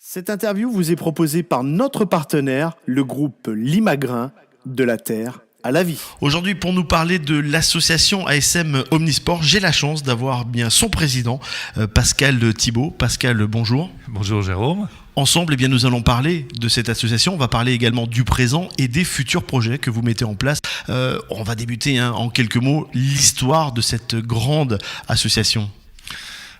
Cette interview vous est proposée par notre partenaire, le groupe Limagrin, de la terre à la vie. Aujourd'hui, pour nous parler de l'association ASM Omnisport, j'ai la chance d'avoir bien son président, Pascal Thibault. Pascal, bonjour. Bonjour Jérôme. Ensemble, nous allons parler de cette association. On va parler également du présent et des futurs projets que vous mettez en place. On va débuter en quelques mots l'histoire de cette grande association.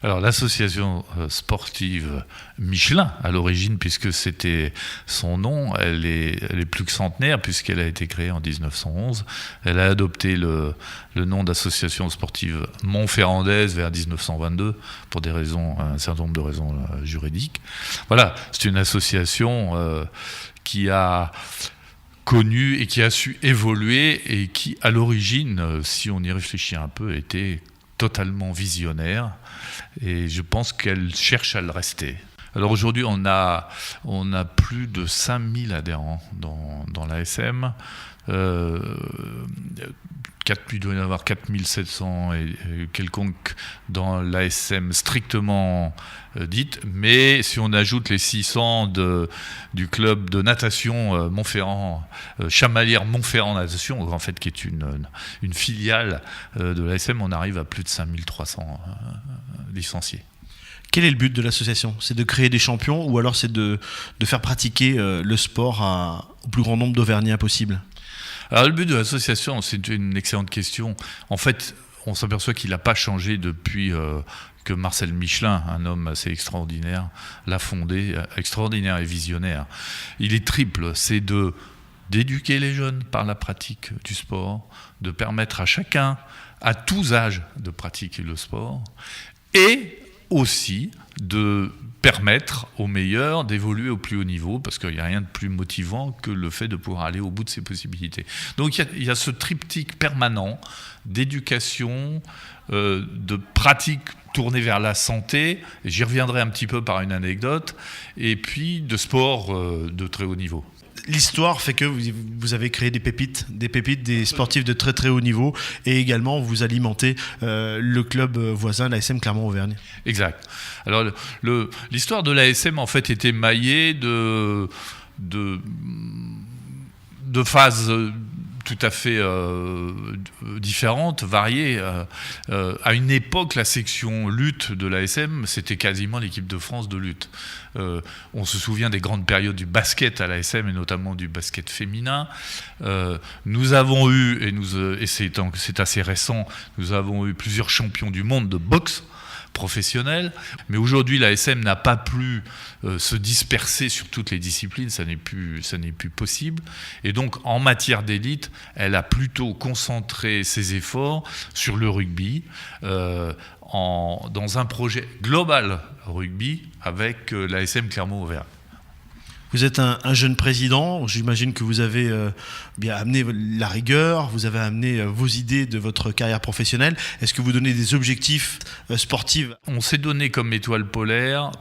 Alors l'association sportive Michelin, à l'origine, puisque c'était son nom, elle est plus que centenaire, puisqu'elle a été créée en 1911. Elle a adopté le nom d'association sportive montferrandaise vers 1922, pour un certain nombre de raisons juridiques. Voilà, c'est une association qui a connu et qui a su évoluer et qui, à l'origine, si on y réfléchit un peu, était totalement visionnaire, et je pense qu'elle cherche à le rester. Alors aujourd'hui, on a plus de 5000 adhérents dans l'ASM. Il doit y en avoir 4700 et quelconque dans l'ASM strictement dite, mais si on ajoute les 600 du club de natation Montferrand, Chamalières Montferrand Natation, en fait, qui est une filiale de l'ASM, on arrive à plus de 5300 licenciés. Quel est le but de l'association ? C'est de créer des champions ou alors c'est de faire pratiquer le sport au plus grand nombre d'Auvergnats possible ? Alors le but de l'association, c'est une excellente question. En fait, on s'aperçoit qu'il n'a pas changé depuis que Marcel Michelin, un homme assez extraordinaire, l'a fondé, extraordinaire et visionnaire. Il est triple, c'est d'éduquer les jeunes par la pratique du sport, de permettre à chacun, à tous âges, de pratiquer le sport, et aussi de permettre aux meilleurs d'évoluer au plus haut niveau, parce qu'il n'y a rien de plus motivant que le fait de pouvoir aller au bout de ses possibilités. Donc il y a ce triptyque permanent d'éducation, de pratique tournée vers la santé, et j'y reviendrai un petit peu par une anecdote, et puis de sport de très haut niveau. L'histoire fait que vous avez créé des pépites, des sportifs de très très haut niveau, et également vous alimentez le club voisin, l'ASM Clermont-Auvergne. Exact. Alors l'histoire de l'ASM en fait était maillée de phases tout à fait différentes, variées. À une époque, la section lutte de l'ASM, c'était quasiment l'équipe de France de lutte. On se souvient des grandes périodes du basket à l'ASM, et notamment du basket féminin. Nous avons eu, et c'est assez récent, nous avons eu plusieurs champions du monde de boxe professionnel, mais aujourd'hui l'ASM n'a pas pu se disperser sur toutes les disciplines, ça n'est plus possible, et donc en matière d'élite, elle a plutôt concentré ses efforts sur le rugby, dans un projet global rugby avec l'ASM Clermont-Auvergne. Vous êtes un jeune président, j'imagine que vous avez bien amené la rigueur, vous avez amené vos idées de votre carrière professionnelle. Est-ce que vous donnez des objectifs sportifs ? On s'est donné comme étoile polaire,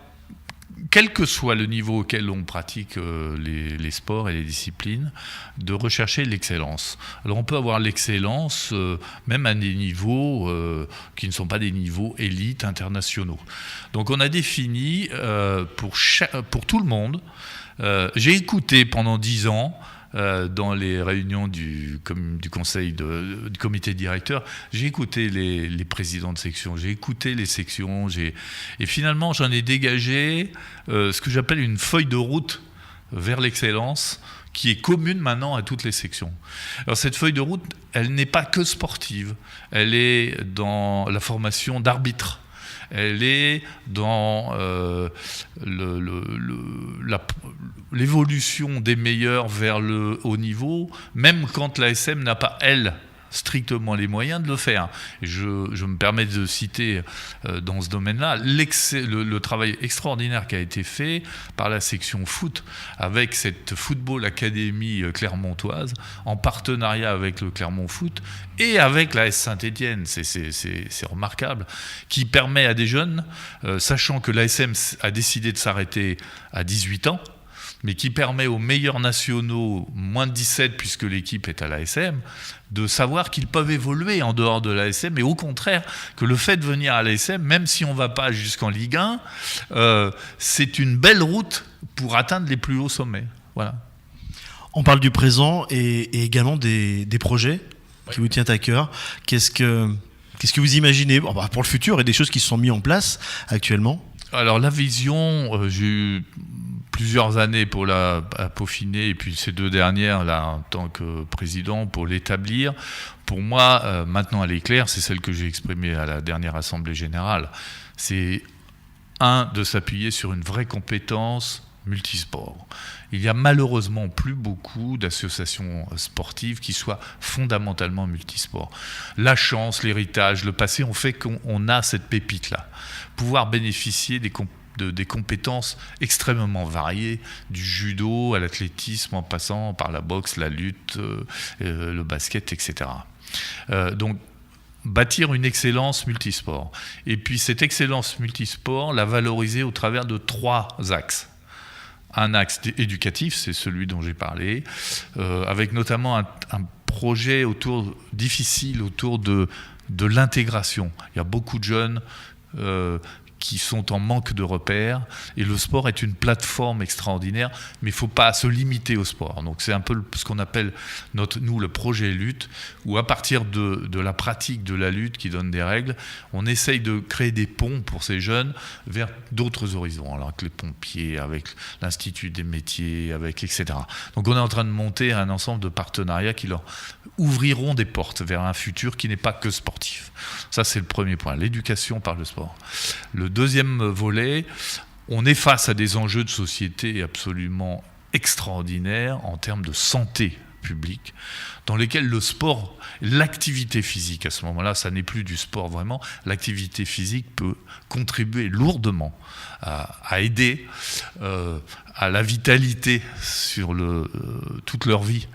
quel que soit le niveau auquel on pratique les sports et les disciplines, de rechercher l'excellence. Alors on peut avoir l'excellence même à des niveaux qui ne sont pas des niveaux élites internationaux. Donc on a défini pour tout le monde. J'ai écouté pendant 10 ans dans les réunions du conseil du comité directeur, j'ai écouté les présidents de section, j'ai écouté les sections, et finalement j'en ai dégagé ce que j'appelle une feuille de route vers l'excellence, qui est commune maintenant à toutes les sections. Alors cette feuille de route, elle n'est pas que sportive, elle est dans la formation d'arbitres. Elle est dans l'évolution des meilleurs vers le haut niveau, même quand l'ASM n'a pas, elle, strictement les moyens de le faire. Et je me permets de citer dans ce domaine-là le travail extraordinaire qui a été fait par la section foot avec cette Football Academy clermontoise en partenariat avec le Clermont Foot et avec l'AS Saint-Étienne, c'est remarquable, qui permet à des jeunes, sachant que l'ASM a décidé de s'arrêter à 18 ans, mais qui permet aux meilleurs nationaux, moins de 17 puisque l'équipe est à l'ASM, de savoir qu'ils peuvent évoluer en dehors de l'ASM, et au contraire, que le fait de venir à l'ASM, même si on ne va pas jusqu'en Ligue 1, c'est une belle route pour atteindre les plus hauts sommets. Voilà. On parle du présent et également des projets qui vous tiennent à cœur. Qu'est-ce que vous imaginez pour le futur et des choses qui se sont mises en place actuellement? Alors la vision, j'ai eu plusieurs années pour la peaufiner, et puis ces 2 dernières là en tant que président pour l'établir. Pour moi, maintenant elle est claire, c'est celle que j'ai exprimée à la dernière Assemblée Générale. C'est de s'appuyer sur une vraie compétence multisport. Il y a malheureusement plus beaucoup d'associations sportives qui soient fondamentalement multisports. La chance, l'héritage, le passé ont fait qu'on a cette pépite-là. Pouvoir bénéficier des compétences extrêmement variées, du judo à l'athlétisme, en passant par la boxe, la lutte, le basket, etc. Donc, bâtir une excellence multisport. Et puis cette excellence multisport, la valoriser au travers de 3 axes. Un axe éducatif, c'est celui dont j'ai parlé, avec notamment un projet difficile autour de l'intégration. Il y a beaucoup de jeunes qui sont en manque de repères, et le sport est une plateforme extraordinaire, mais il ne faut pas se limiter au sport. Donc c'est un peu ce qu'on appelle nous le projet lutte, où à partir de la pratique de la lutte qui donne des règles, on essaye de créer des ponts pour ces jeunes vers d'autres horizons, alors avec les pompiers, avec l'Institut des métiers, etc. Donc on est en train de monter un ensemble de partenariats qui leur ouvriront des portes vers un futur qui n'est pas que sportif. Ça c'est le premier point, l'éducation par le sport. Le deuxième volet, on est face à des enjeux de société absolument extraordinaires en termes de santé publique, dans lesquels le sport, l'activité physique, à ce moment-là, ça n'est plus du sport vraiment, l'activité physique peut contribuer lourdement à aider à la vitalité sur toute leur vie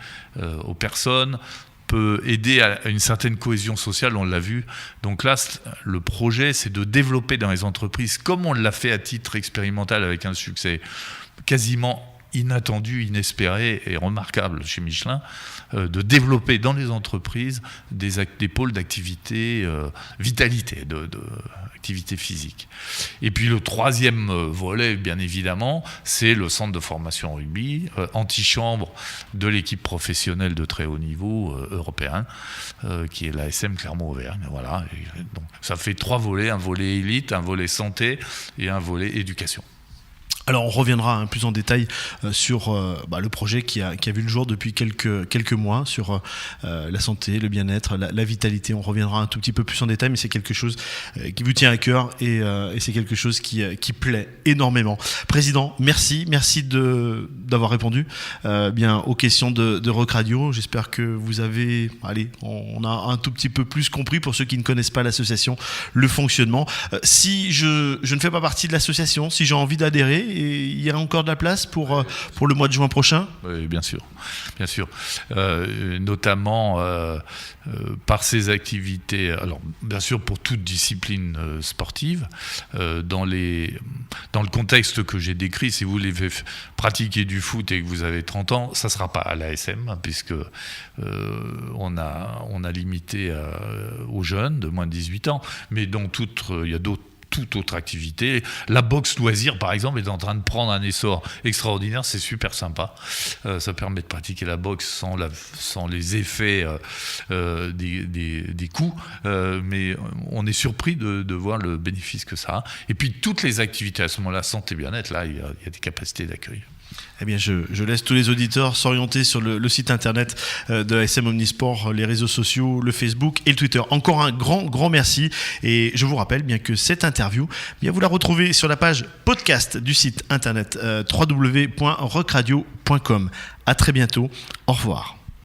aux personnes, peut aider à une certaine cohésion sociale, on l'a vu. Donc là, le projet, c'est de développer dans les entreprises, comme on l'a fait à titre expérimental avec un succès quasiment inattendu, inespéré et remarquable chez Michelin, de développer dans les entreprises des pôles d'activité, vitalité, activité physique. Et puis le troisième volet, bien évidemment, c'est le centre de formation rugby, antichambre de l'équipe professionnelle de très haut niveau européen, qui est l'ASM Clermont-Auvergne. Voilà. Et donc, ça fait 3 volets, un volet élite, un volet santé et un volet éducation. Alors on reviendra plus en détail sur le projet qui a vu le jour depuis quelques mois, sur la santé, le bien-être, la vitalité. On reviendra un tout petit peu plus en détail, mais c'est quelque chose qui vous tient à cœur et c'est quelque chose qui plaît énormément. Président, merci d'avoir répondu aux questions de Rock Radio. J'espère que vous avez, on a un tout petit peu plus compris, pour ceux qui ne connaissent pas l'association, le fonctionnement. Si je ne fais pas partie de l'association, si j'ai envie d'adhérer, et il y a encore de la place pour le mois de juin prochain? Oui, bien sûr. Notamment par ces activités, alors bien sûr pour toute discipline sportive, dans le contexte que j'ai décrit. Si vous voulez pratiquer du foot et que vous avez 30 ans, ça ne sera pas à l'ASM, puisque on a limité aux jeunes de moins de 18 ans, mais il y a toute autre activité. La boxe loisir, par exemple, est en train de prendre un essor extraordinaire. C'est super sympa. Ça permet de pratiquer la boxe sans les effets des coups. Mais on est surpris de voir le bénéfice que ça a. Et puis, toutes les activités à ce moment-là, santé bien-être, là, il y a des capacités d'accueil. Eh bien, je laisse tous les auditeurs s'orienter sur le site internet de ASM Omnisport, les réseaux sociaux, le Facebook et le Twitter. Encore un grand merci. Et je vous rappelle bien que cette interview, vous la retrouvez sur la page podcast du site internet www.rockradio.com. À très bientôt. Au revoir.